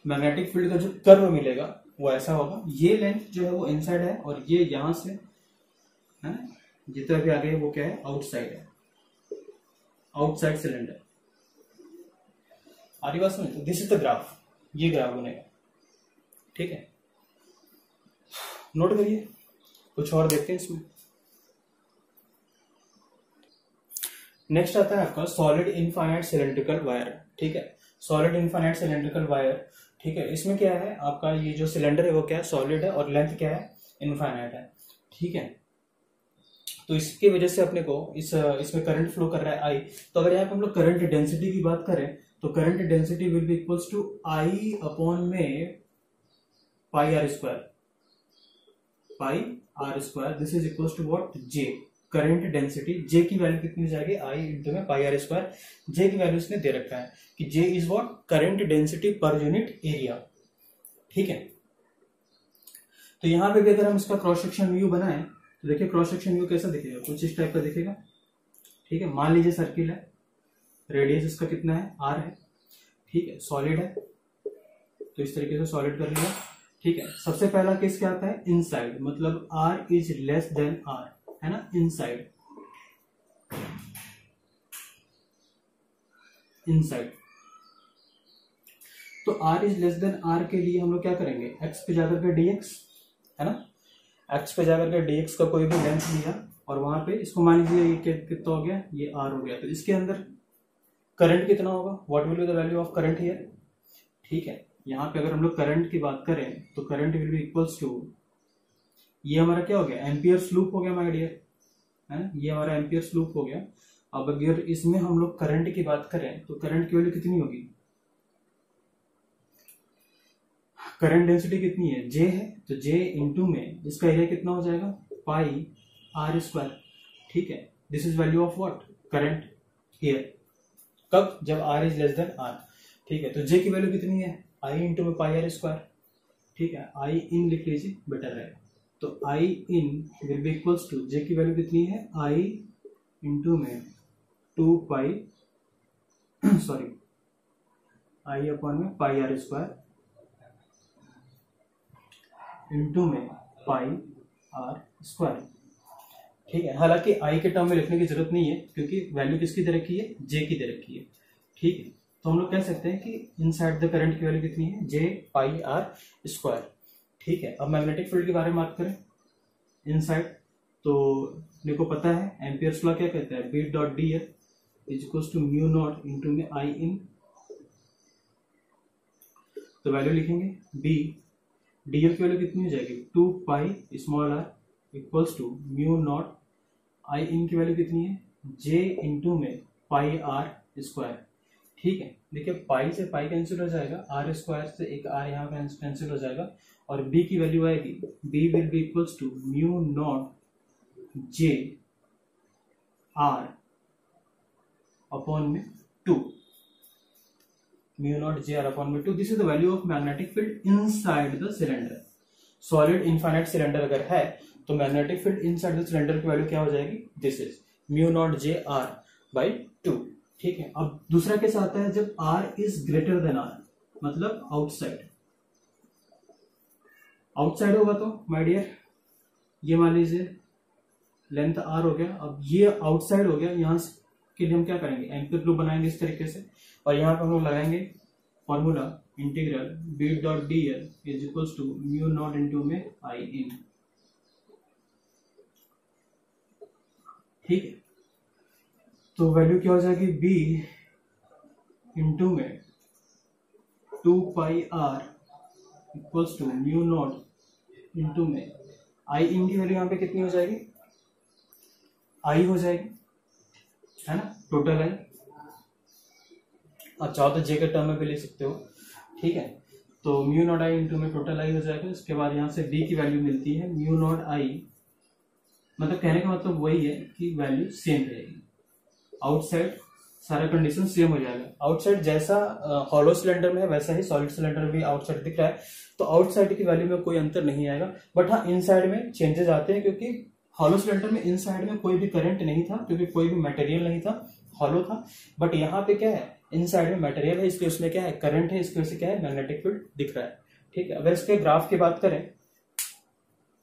मैग्नेटिक फील्ड का जो कर्व मिलेगा वो ऐसा होगा, ये लेंथ जो है वो इनसाइड है, और ये यहां से, है ना, जितना भी आगे है वो क्या है, आउटसाइड है, आउटसाइड सिलेंडर। आ रही बात समझ, दिस इज द ग्राफ, ये ग्राफ बनेगा। ठीक है, नोट करिए, कुछ और देखते हैं इसमें। नेक्स्ट आता है आपका सॉलिड इनफाइनाइट सिलेंड्रिकल वायर। ठीक है, सॉलिड इनफाइनाइट सिलेंड्रिकल वायर। ठीक है, इसमें क्या है, आपका ये जो सिलेंडर है वो क्या है, सॉलिड है, और लेंथ क्या है, इनफाइनाइट है। ठीक है, तो इसकी वजह से अपने को इसमें करंट फ्लो कर रहा है आई। तो अगर यहाँ पे हम लोग करंट डेंसिटी की बात करें तो current density will be equals to I upon में pi R square, this is equals to what, J, current density. J की वैल्यू कितनी हो जाएगी, आई इंटू में पाई आर स्क्वायर। जे की वैल्यू इसने दे रखा है कि J is what, current density per unit area. ठीक है, तो यहाँ पे भी अगर हम इसका क्रॉस सेक्शन व्यू बनाएं तो देखिए क्रॉस सेक्शन व्यू कैसा दिखेगा, कुछ इस टाइप का दिखेगा। ठीक है, मान लीजिए सर्किल है, रेडियस इसका कितना है, आर है। ठीक है, सॉलिड है, तो इस तरीके से सॉलिड कर लिया। ठीक है, सबसे पहला केस क्या आता है, इनसाइड, मतलब R is less than R, है ना, इनसाइड, इनसाइड। तो R is less than R के लिए हम लोग क्या करेंगे, एक्स पे जाकर के डीएक्स, है ना, एक्स पे जाकर के डीएक्स का कोई भी लेंथ लिया, और वहां पे इसको मान लीजिए ये कितना हो गया, ये आर हो गया। तो इसके अंदर करंट कितना होगा, what will be the value of current here. ठीक है, यहाँ पे अगर हम लोग करंट की बात करें तो current will be equals to, ये हमारा क्या हो गया, एम्पियर्स लूप हो गया माय डियर, है ना, ये हमारा एम्पियर्स लूप हो गया। अब अगर इसमें हम लोग करंट की बात करें तो करंट की वैल्यू कितनी होगी, करंट डेंसिटी कितनी है, जे है, तो जे इंटू में इसका एरिया कितना हो जाएगा, पाई आर स्क्वायर। ठीक है, this is value of what, current here, कब, जब R is less than R. ठीक है, तो जे की वैल्यू कितनी है, आई इंटू में पाई आर स्क्वायर। ठीक है, आई इन लिख लीजिए, बेटर रहेगा। तो I in will be equals to, J की वैल्यू कितनी है, आई इंटू में 2 पाई आई अपॉन में पाई आर स्क्वायर इंटू में पाई आर स्क्वायर। ठीक है, हालांकि आई के टर्म में लिखने की जरूरत नहीं है क्योंकि वैल्यू किसकी दे रखी है, जे की दे रखी है। ठीक है, तो हम लोग कह सकते हैं कि इनसाइड द करंट की वैल्यू कितनी है, जे पाई आर स्क्वायर। ठीक है, अब मैग्नेटिक फील्ड के बारे में बात करें इनसाइड, तो मेरे को पता है एम्पियर्स लॉ क्या कहता है, B dot D L is equal to mu not into में आई इन। तो वैल्यू लिखेंगे बी डी एल की वैल्यू कितनी हो जाएगी, 2 pi small r equals to mu not I in की वैल्यू कितनी है, जे इंटू में पाई आर स्क्वायर। ठीक है, देखिए पाई से पाई कैंसिल हो जाएगा, आर स्क्वायर से एक आर यहाँ कैंसिल हो जाएगा और बी की वैल्यू आएगी, B will be equals to mu not J R upon में 2, mu not J R upon में 2। This is the value of magnetic field inside the cylinder. Solid infinite cylinder अगर है तो magnetic field inside the cylinder की value क्या हो जाएगी, this is mu not J R by 2। ठीक है, अब दूसरा केस आता है जब R is greater than are, मतलब आउटसाइड। आउटसाइड होगा तो माय डियर ये मान लीजिए लेंथ आर हो गया, अब ये आउटसाइड हो गया, यहां के लिए हम क्या करेंगे, एम्पियर लूप बनाएंगे इस तरीके से और यहाँ पर हम लोग लगाएंगे formula integral B dot D L is equal to mu not into में आई इन। ठीक है, तो वैल्यू क्या हो जाएगी, बी इंटू में 2 pi R equals to mu not into में आई इन की वैल्यू यहाँ पे कितनी हो जाएगी, आई हो जाएगी, है ना, टोटल आई। आप चाहो तो जे के टर्म में भी ले सकते हो। ठीक है, तो म्यू नॉट आई इंटू में टोटल आई हो जाएगा। इसके बाद यहाँ से बी की वैल्यू मिलती है म्यू नॉट आई, मतलब कहने का मतलब वही है कि वैल्यू सेम रहेगी, आउटसाइड सारा कंडीशन सेम हो जाएगा। आउटसाइड जैसा हॉलो सिलेंडर में है वैसा ही सॉलिड सिलेंडर में भी आउटसाइड दिख रहा है, तो आउटसाइड की वैल्यू में कोई अंतर नहीं आएगा। बट हाँ, इनसाइड में चेंजेस आते हैं क्योंकि हॉलो सिलेंडर में इनसाइड में कोई भी करंट नहीं था क्योंकि कोई भी मटेरियल नहीं था, हॉलो था। बट यहाँ पे क्या है, इनसाइड में मटेरियल है, इसके उसमें क्या है, करंट है, इसके उससे क्या है, मैग्नेटिक फील्ड दिख रहा है। ठीक है, अगर इसके ग्राफ की बात करें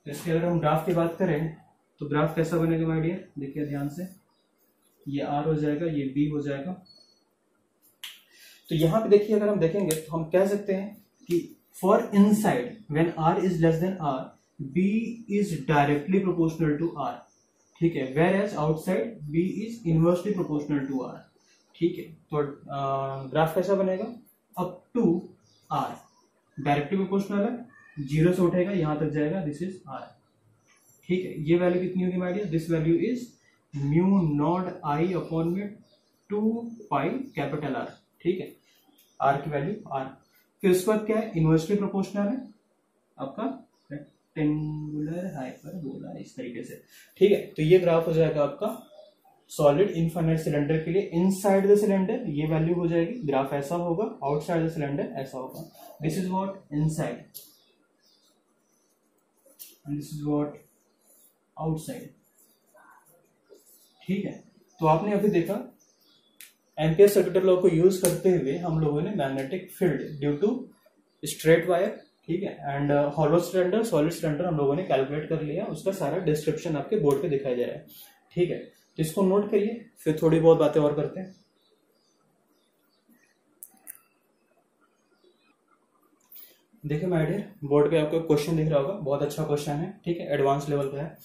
तो इसके अगर हम ग्राफ की बात करें तो ग्राफ कैसा बनेगा माय डियर, देखिए ध्यान से, ये आर हो जाएगा, ये बी हो जाएगा। तो यहाँ पे देखिए अगर हम देखेंगे तो हम कह सकते हैं कि for inside when R is less than R, B is directly proportional to R. ठीक है, whereas outside B is inversely proportional to R. ठीक है, तो ग्राफ कैसा बनेगा, up to R directly proportional है, 0 से उठेगा यहाँ तक जाएगा, दिस इज आर। ठीक है, ये वैल्यू कितनी होगी my dear, this value is mu not I upon में 2 पाई कैपिटल आर। ठीक है, आर की वैल्यू आर। फिर उसके बाद क्या है, इनवर्सली प्रोपोर्शनल है आपका रेक्टेंगुलर हाइपरबोला, इस तरीके से। ठीक है, तो ये ग्राफ हो जाएगा आपका सॉलिड इनफाइनाइट सिलेंडर के लिए इनसाइड द सिलेंडर, ये वैल्यू हो जाएगी, ग्राफ ऐसा होगा, आउटसाइड द सिलेंडर ऐसा होगा। This is what inside and this is what outside. ठीक है, तो आपने अभी देखा एम्पियर सर्किट लॉ को यूज करते हुए हम लोगों ने magnetic field due to straight wire, ठीक है, and hollow cylinder, solid cylinder हम लोगों ने कैलकुलेट कर लिया, उसका सारा डिस्क्रिप्शन आपके बोर्ड पे दिखाई दे रहा है। ठीक है, तो इसको नोट करिए, फिर थोड़ी बहुत बातें और करते हैं। देखिए माय डियर, बोर्ड पे आपको क्वेश्चन दिख रहा होगा, बहुत अच्छा क्वेश्चन है। ठीक है, एडवांस लेवल का है।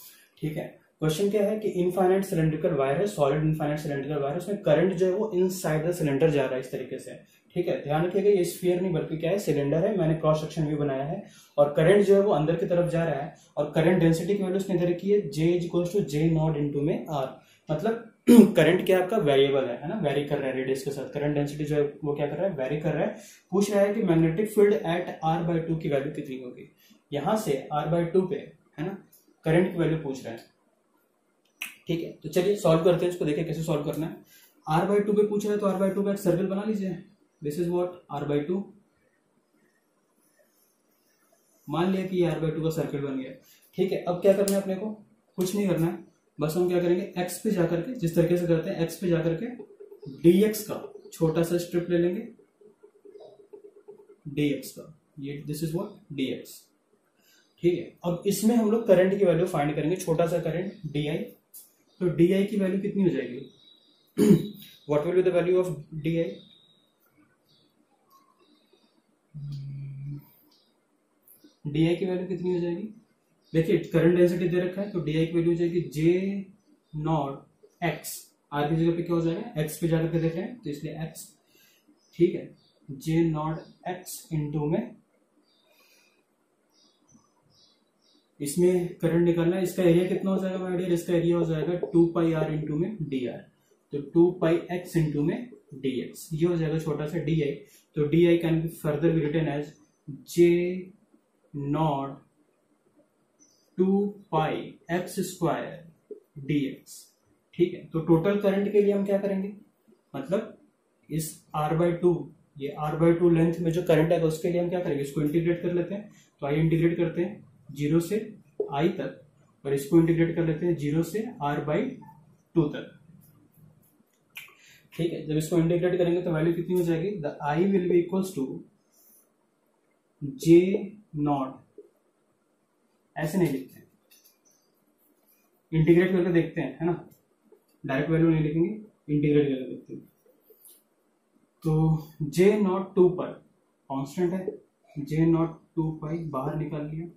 ठीक है, क्वेश्चन क्या है कि इनफाइनाइट सिलेंड्रिकल वायर है, सॉलिड इनफाइनाइट सिलेंड्रिकल वायर है, उसमें करंट जो है वो इनसाइड द सिलेंडर जा रहा है इस तरीके से। ठीक है, ध्यान रखिएगा ये स्फीयर नहीं बल्कि क्या है, सिलेंडर है, मैंने क्रॉस सेक्शन व्यू बनाया है और करंट जो है वो अंदर की तरफ जा रहा है और करंट डेंसिटी की वैल्यू उसने इधर की है, J is equal to J not into में R। मतलब करंट क्या आपका वेरिएबल है ना, वेरी कर रहा है रेडियस के साथ, करंट डेंसिटी जो है वो क्या कर रहा है, वेरी कर रहा है। पूछ रहा है कि मैग्नेटिक फील्ड एट R/2 की वैल्यू कितनी होगी, यहां से R/2 पे है ना करंट की वैल्यू पूछ रहा है। ठीक है, तो चलिए सॉल्व करते हैं इसको, देखिए कैसे सॉल्व करना है। R/2 पे पूछ रहा है तो R/2 पे एक सर्कल बना लीजिए, दिस इज व्हाट R/2। मान लिया कि ये R/2 का सर्कल बन गया। ठीक है, अब क्या करना है अपने को, कुछ नहीं करना है, बस हम क्या करेंगे x पे जाकर के, जिस तरीके से करते हैं x पे जाकर के dx का छोटा सा स्ट्रिप ले लेंगे dx का, ये दिस इज व्हाट dx। ठीक है, अब इसमें हम लोग करंट की वैल्यू फाइंड करेंगे, छोटा सा करंट di। तो di की वैल्यू कितनी हो जाएगी? What will be the value of di? di की वैल्यू कितनी हो जाएगी? देखिए करंट डेंसिटी दे रखा है, तो di की वैल्यू हो जाएगी j नॉट x। आर की जगह पे क्या हो जाएगा? x पे जाकर के देख रहे हैं तो इसलिए x। ठीक है, j नॉट x इंटू में, इसमें करंट निकालना है, इसका एरिया कितना हो जाएगा माय डियर? इसका एरिया हो जाएगा 2 पाई आर इंटू में डी आर। तो 2 पाई एक्स इंटू में डी एक्स, ये हो जाएगा छोटा सा डी आई। तो D I can be further be written as J not 2 pi X square D X. ठीक है, तो टोटल करंट के लिए हम क्या करेंगे, मतलब इस r/2, ये r/2 लेंथ में जो करंट है उसके लिए हम क्या करेंगे, इसको इंटीग्रेट कर लेते हैं। तो आइए इंटीग्रेट करते हैं 0 से i तक, और इसको इंटीग्रेट कर लेते हैं 0 से r/2 तक। ठीक है, जब इसको इंटीग्रेट करेंगे तो वैल्यू कितनी हो जाएगी? The i will be equals to j not, ऐसे नहीं लिखते हैं, इंटीग्रेट करके देखते हैं, है ना, डायरेक्ट वैल्यू नहीं लिखेंगे, इंटीग्रेट करके देखते हैं। तो j नॉट 2 पाई कांस्टेंट है, j नॉट 2 पाई बाहर निकाल लिया।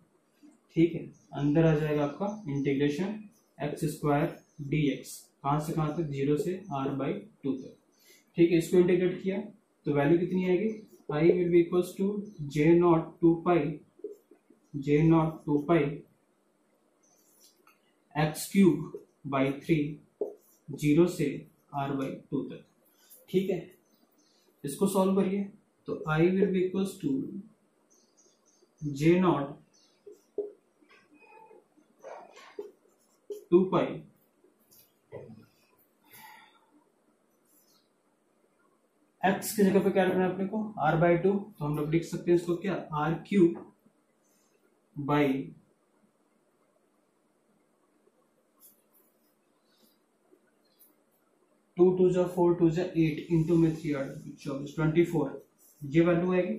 ठीक है, अंदर आ जाएगा आपका integration x square D x, कहां से कहां तक? 0 से r/2 तक। ठीक है, इसको इंटीग्रेट किया तो वैल्यू कितनी आएगी? i will be equals to j not 2 pi X cube by 3 0 से r/2 तक। ठीक है, इसको सॉल्व करिए तो i will be equals to j not 2 pi x की जगह पे क्या रखना है अपने को? r/2। तो हम लोग लिख सकते हैं इसको क्या? r क्यूब बाई 2 2 जा 4 2 जा 8 इंटू में 3 8 24 24, ये वैल्यू आएगी।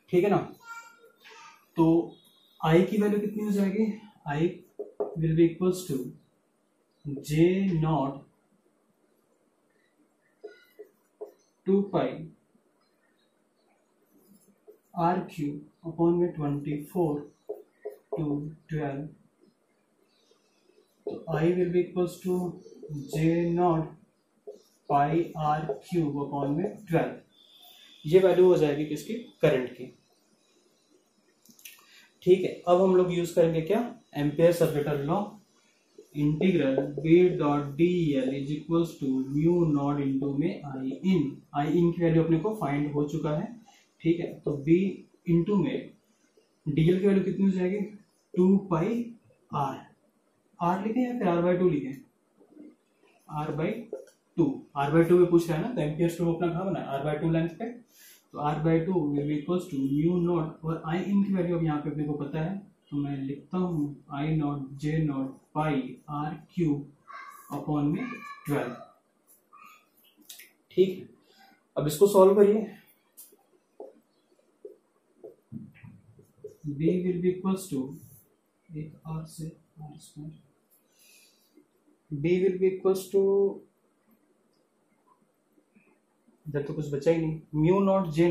ठीक है ना, तो i की वैल्यू कितनी हो जाएगी? i will be equals to j not 2 pi r cube upon में 24 to 12। तो i will be equals to j not pi r cube upon में 12, ये वैल्यू हो जाएगी किसकी? करंट की। ठीक है, अब हम लोग यूज करेंगे क्या? Ampere circuital law, integral b dot D L is equals to mu not into में आई इन की वैल्यू अपने को फाइंड हो चुका है। ठीक है, तो b इंटू में dl की वैल्यू कितनी हो जाएगी? 2 पाई r लिखे या फिर r/2 लिखे? r/2 में पूछ रहा है ना, तो एम्पियर स्क्वायर अपना कहाँ बना है? r/2 लेंथ पे। तो r/2 will be equals to mu not, और आई इन की वैल्यू अब यहाँ पे अपने को पता है, तो मैं लिखता हूँ I naught j not pi r cube upon में 12। ठीक है, अब इसको सॉल्व करिए। b will be equals to एक r से r square, b will be equals to, इधर तो कुछ बचा ही नहीं, mu naught j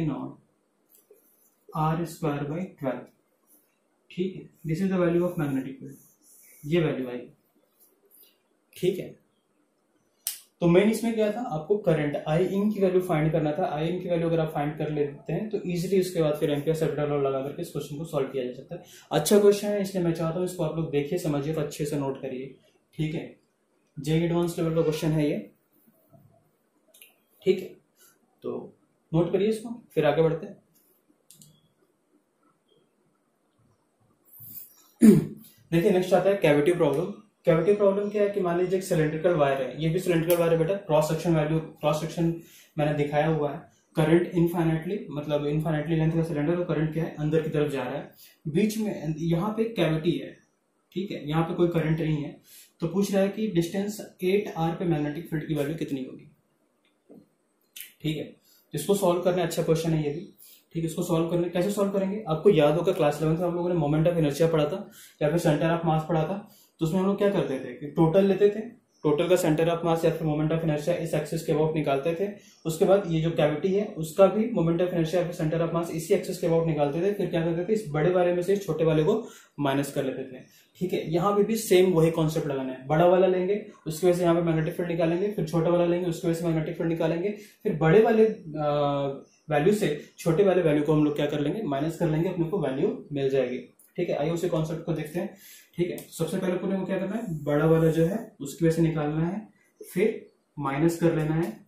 naught r square by 12। ठीक है, this is the value of magnetic field, ये वैल्यू आएगी। ठीक है, तो मेन इसमें क्या था, आपको करंट आई इन की वैल्यू फाइंड करना था। आई इन की वैल्यू अगर आप फाइंड कर लेते हैं तो इजीली उसके बाद फिर एम्पियर सर्किटल लॉ लगा करके इस क्वेश्चन को सॉल्व किया जा सकता है। अच्छा क्वेश्चन है, इसलिए मैं चाहता हूँ इसको आप लोग देखिए, समझिए, तो अच्छे से नोट करिए। ठीक है, जेईई एडवांस लेवल का क्वेश्चन है ये। ठीक है, तो नोट करिए इसको, फिर आगे बढ़ते हैं। देखिए नेक्स्ट आता है कैविटी प्रॉब्लम। कैविटी प्रॉब्लम क्या है कि मान लीजिए एक सिलेंड्रिकल वायर है, ये भी सिलेंड्रिकल वायर है बेटा, क्रॉस सेक्शन मैंने दिखाया हुआ है। करंट इनफाइनेटली, मतलब इनफाइनेटली लेंथ का सिलेंडर, और करंट क्या है? अंदर की तरफ जा रहा है। बीच में यहाँ पे कैविटी है। ठीक है, यहाँ पे कोई करंट नहीं है, तो पूछ रहा है कि डिस्टेंस 8r पे मैग्नेटिक फील्ड की वैल्यू कितनी होगी। ठीक है, तो इसको सॉल्व करना अच्छा क्वेश्चन है ये भी। ठीक है, इसको सॉल्व करने कैसे सॉल्व करेंगे, आपको याद होगा क्लास 11 में हम लोगों ने मोमेंट ऑफ इनर्शिया पढ़ा था या फिर सेंटर ऑफ मास पढ़ा था। तो उसमें हम लोग क्या करते थे कि टोटल लेते थे, टोटल का सेंटर ऑफ मास या फिर मोमेंट ऑफ इनर्शिया इस एक्सिस के अबाउट निकालते थे। उसके बाद ये जो कैविटी है उसका भी मोमेंट ऑफ इनर्शिया या फिर सेंटर ऑफ मास इसी एक्सिस के अबाउट निकालते थे। फिर क्या करते थे, इस बड़े वाले में से छोटे वाले को माइनस कर लेते थे। ठीक है, यहाँ पे भी सेम वही कॉन्सेप्ट लगाना है, बड़ा वाला लेंगे उसकी वजह से यहाँ पे मैग्नेटिक फील्ड निकालेंगे, फिर छोटा वाला लेंगे उसकी वजह से मैग्नेटिक फील्ड निकालेंगे, फिर बड़े वाले वैल्यू से छोटे वाले वैल्यू को हम लोग क्या कर लेंगे, माइनस कर लेंगे, अपने को वैल्यू मिल जाएगी। ठीक है, आइए उसी कॉन्सेप्ट को देखते हैं। ठीक है, सबसे पहले अपने को क्या करना है, बड़ा वाला जो है उसकी वजह से निकालना है, फिर माइनस कर लेना है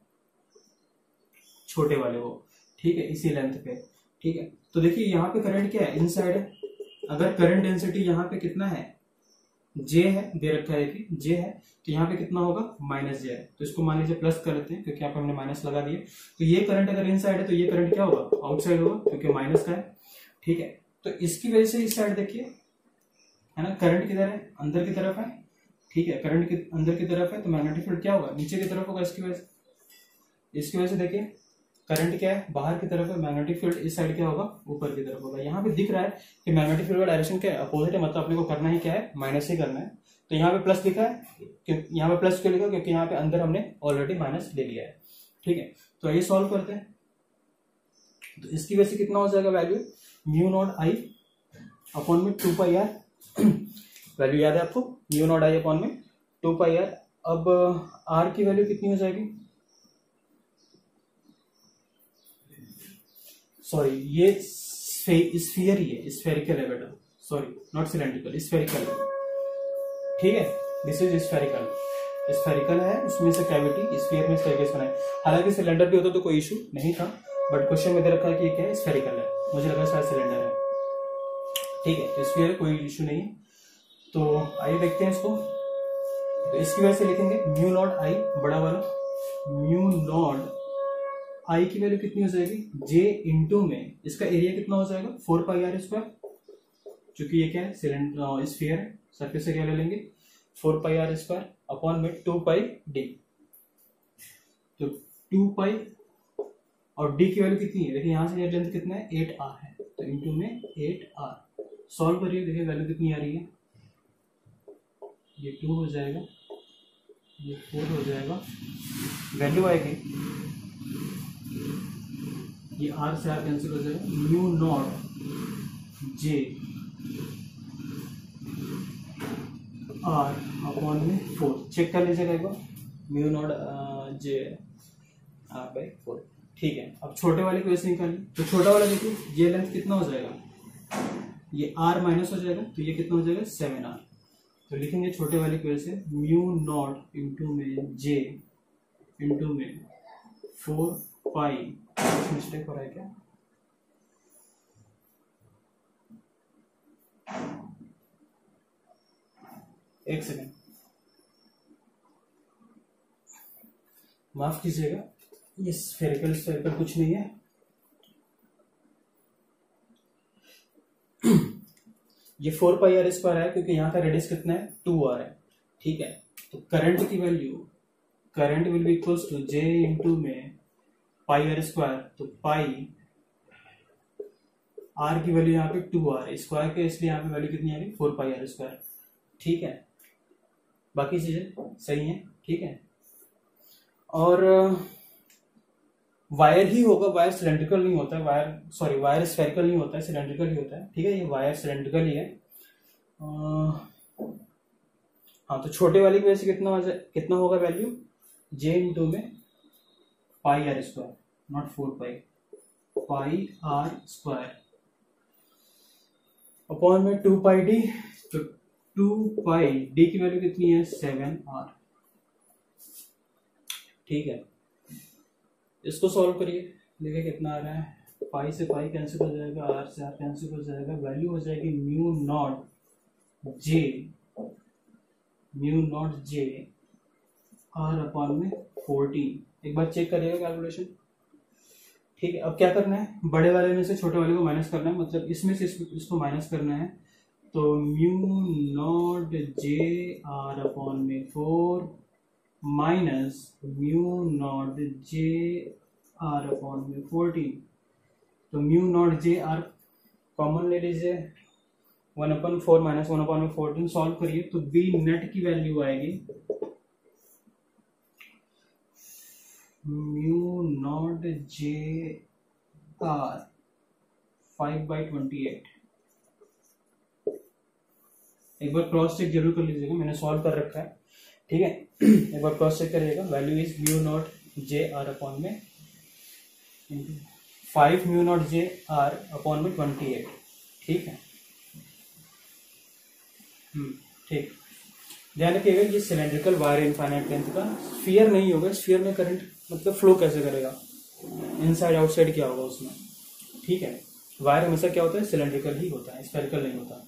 छोटे वाले को। ठीक है, इसी लेंथ पे। ठीक है, तो देखिए यहाँ पे करंट क्या है, इनसाइड है। अगर करंट डेंसिटी यहाँ पे कितना है, जे है, दे रखा है कि जे है, तो यहाँ पे कितना होगा, माइनस जे है। तो इसको मान लीजिए प्लस कर लेते हैं क्योंकि यहाँ पे हमने माइनस लगा दिए। तो ये करंट अगर इनसाइड है तो ये करंट क्या होगा, आउटसाइड होगा क्योंकि माइनस का है। ठीक है, तो इसकी वजह से इस साइड देखिए है ना, करंट किधर है, अंदर की तरफ है। ठीक है, करंट की अंदर की तरफ है तो मैग्नेटिक फील्ड क्या होगा, नीचे की तरफ होगा। इसकी वजह से देखिए करंट क्या है, बाहर की तरफ है, मैग्नेटिक फील्ड इस साइड क्या होगा, ऊपर की तरफ होगा। यहाँ पे दिख रहा है कि मैग्नेटिक फील्ड का डायरेक्शन क्या है, अपोजिट है, मतलब अपने को करना ही क्या है, माइनस ही करना है। तो यहाँ पे प्लस लिखा है, यहाँ पे प्लस क्यों लिखा, क्योंकि यहाँ पे अंदर हमने ऑलरेडी माइनस ले लिया है। ठीक है, तो आइए सॉल्व करते हैं। तो इसकी वजह से कितना हो जाएगा value, mu naught I upon में 2 पाई आर। वैल्यू याद है आपको, म्यू नॉट आई अपॉन में 2 पाई आर। अब आर की वैल्यू कितनी हो जाएगी, सॉरी ये स्फीयर ही है, स्फेरिकल है बेटा, सॉरी नॉट सिलेंड्रिकल, स्फेरिकल है। ठीक है, दिस इज स्फेरिकल, स्फेरिकल है, उसमें से कैविटी स्फीयर में स्टेयरकेस बना है। हालांकि सिलेंडर भी होता तो कोई इशू नहीं था, बट क्वेश्चन में दे रखा है कि ये क्या है, स्फेरिकल है, मुझे लगा शायद सिलेंडर है। ठीक है, तो स्फीयर कोई इशू नहीं है। तो आइए देखते हैं इसको। तो इसकी वजह से लिखेंगे म्यू नॉट आई, बड़ा वाला म्यू नॉट आई की वैल्यू कितनी हो जाएगी, जे इंटू में इसका एरिया कितना हो जाएगा, 4 पाई आर स्क्वायर। चूंकि ये क्या है, सिलेंडर स्फीयर है, सरफेस एरिया ले लेंगे 4 पाई आर स्क्वायर अपॉन में 2 पाई डी। तो 2 पाई और डी की वैल्यू कितनी है, देखिए यहाँ से लेंथ कितना है, 8 आर है, तो इंटू में 8 आर। सॉल्व करिए, देखिए वैल्यू कितनी आ रही है, ये 2 हो जाएगा, ये 4 हो जाएगा, वैल्यू आएगी, ये आर से आर कैंसिल हो जाएगा, mu not J R upon में 4। चेक कर लीजिएगा एक बार, mu not J R by 4। ठीक है, अब छोटे वाले को ऐसे निकालिए। तो छोटा वाला देखिए, ये लेंथ कितना हो जाएगा, ये आर माइनस हो जाएगा, तो ये कितना हो जाएगा, 7 आर। तो लिखेंगे छोटे वाले की वजह से म्यू नॉट इंटू में जे इंटू में 4 पाई, मिस्टेक हो रहा है क्या, एक सेकेंड माफ कीजिएगा, ये स्फेरिकल कुछ नहीं है। ये 4 पाई आर स्क्वायर है क्योंकि यहाँ का रेडियस कितना है, 2 आर है। ठीक है, तो करंट की value, current will be equals to J into में पाई आर स्क्वायर। तो पाई आर की वैल्यू यहाँ पे 2 आर स्क्वायर के, इसलिए यहाँ पे वैल्यू कितनी आ गई, 4 पाई आर स्क्वायर। ठीक है, बाकी चीजें सही हैं। ठीक है, और वायर ही होगा, वायर सिलेंड्रिकल नहीं होता है, वायर स्फेरिकल नहीं होता है, सिलेंड्रिकल ही होता है। ठीक है, ये वायर सिलेंड्रिकल ही है। हाँ, तो छोटे वाली की वजह से कितना होगा वैल्यू, जे इंटू में pi R square, naught 4 pi, pi R square upon में 2 पाई डी। तो 2 पाई डी की वैल्यू कितनी है, 7 आर। ठीक है, इसको सॉल्व करिए, देखिए कितना आ रहा है, पाई से पाई कैंसिल हो जाएगा, आर से आर कैंसिल हो जाएगा, वैल्यू हो जाएगी mu naught J R upon में 14। एक बार चेक करिएगा कैलकुलेशन। ठीक है, अब क्या करना है, बड़े वाले में से छोटे वाले को माइनस करना है, मतलब इसमें से इसको माइनस करना है। तो mu naught J R upon में 4 minus mu naught J R upon में 14, तो mu naught J are common ले लीजिए, 1/4 माइनस 1/14 सॉल्व करिए तो बी नेट की वैल्यू आएगी म्यू नॉट जे आर 5/28। एक बार क्रॉस चेक जरूर कर लीजिएगा, मैंने सॉल्व कर रखा है, ठीक है। एक बार क्रॉस चेक करिएगा, value is mu not J R upon में 5 mu naught J R upon में 28, ठीक है। ठीक, ध्यान रखिएगा ये सिलेंड्रिकल वायर इनफाइनाइट लेंथ का, स्फीयर नहीं होगा, स्फीयर में करंट मतलब फ्लो कैसे करेगा, इनसाइड आउटसाइड क्या होगा उसमें, ठीक है। वायर हमेशा क्या होता है, सिलेंड्रिकल ही होता है, स्फेरिकल नहीं होता,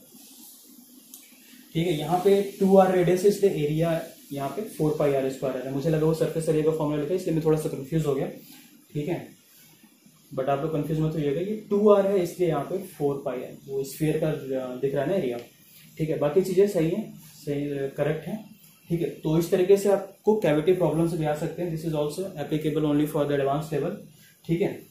ठीक है। यहाँ पे 2r रेडियस है इसलिए एरिया यहाँ पे 4πr² है। मुझे लगा वो सरफेस एरिया का फॉर्मूला लिखा है इसलिए मैं थोड़ा सा कंफ्यूज हो गया, ठीक है। बट आप लोग कंफ्यूज मत होइएगा, ये 2r है इसलिए यहाँ पे 4π है, वो स्फीयर का दिख रहा है ना एरिया, ठीक है। बाकी चीजें सही है, सही करेक्ट है, ठीक है। तो इस तरीके से आपको कैविटी प्रॉब्लम से भी आ सकते हैं। This is also applicable only for the advance level, ठीक है।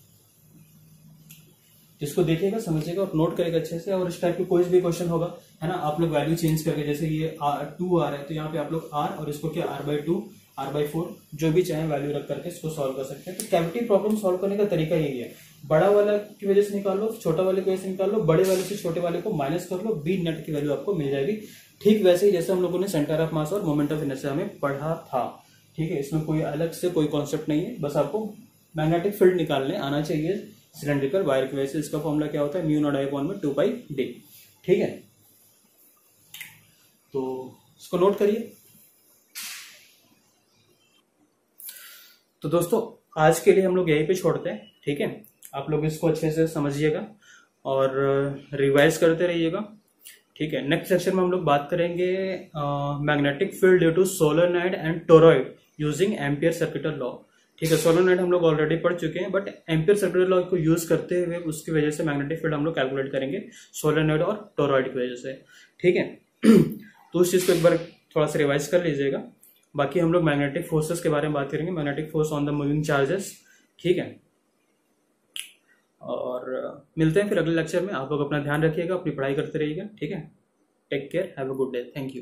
इसको देखिएगा, समझिएगा और नोट करेगा अच्छे से। और इस टाइप की कोई भी क्वेश्चन होगा, है ना, आप लोग वैल्यू चेंज करके, जैसे ये 2r है तो यहाँ पे आप लोग r और इसको क्या r/2 r/4 जो भी चाहे वैल्यू रख करके इसको सॉल्व कर सकते हैं। तो कैविटी प्रॉब्लम सॉल्व करने का तरीका यही है, बड़ा वाला की वजह से निकाल लो, छोटा वाले की वजह से निकाल लो, बड़े वाले से छोटे वाले को माइनस कर लो, बी नेट की वैल्यू आपको मिल जाएगी। ठीक वैसे ही जैसे हम लोगों ने सेंटर ऑफ मास और मोमेंट ऑफ इनर्शिया में पढ़ा था, ठीक है। इसमें कोई अलग से कोई कॉन्सेप्ट नहीं है, बस आपको मैग्नेटिक फील्ड निकालने आना चाहिए सिलेंड्रिकल वायर की वजह से। इसका फॉर्मूला क्या होता है, म्यू नॉट आई अपॉन में 2πd, ठीक है। तो इसको नोट करिए। तो दोस्तों आज के लिए हम लोग यहीं पे छोड़ते हैं, ठीक है। आप लोग इसको अच्छे से समझिएगा और रिवाइज करते रहिएगा, ठीक है। नेक्स्ट सेक्शन में हम लोग बात करेंगे magnetic field due to solenoid and toroid using Ampere circuital law, ठीक है। सोलेनॉइड हम लोग ऑलरेडी पढ़ चुके हैं, बट एम्पियर सर्किटल लॉ को यूज करते हुए उसकी वजह से मैग्नेटिक फील्ड हम लोग कैलकुलेट करेंगे सोलेनॉइड और टोरॉइड की वजह से, ठीक है। तो उस चीज को एक बार थोड़ा सा रिवाइज कर लीजिएगा। बाकी हम लोग मैग्नेटिक फोर्सेस के बारे में बात करेंगे, magnetic force on the moving charges, ठीक है। और मिलते हैं फिर अगले लेक्चर में। आप लोग अपना ध्यान रखिएगा, अपनी पढ़ाई करते रहिएगा, ठीक है। Take care, have a good day, thank you.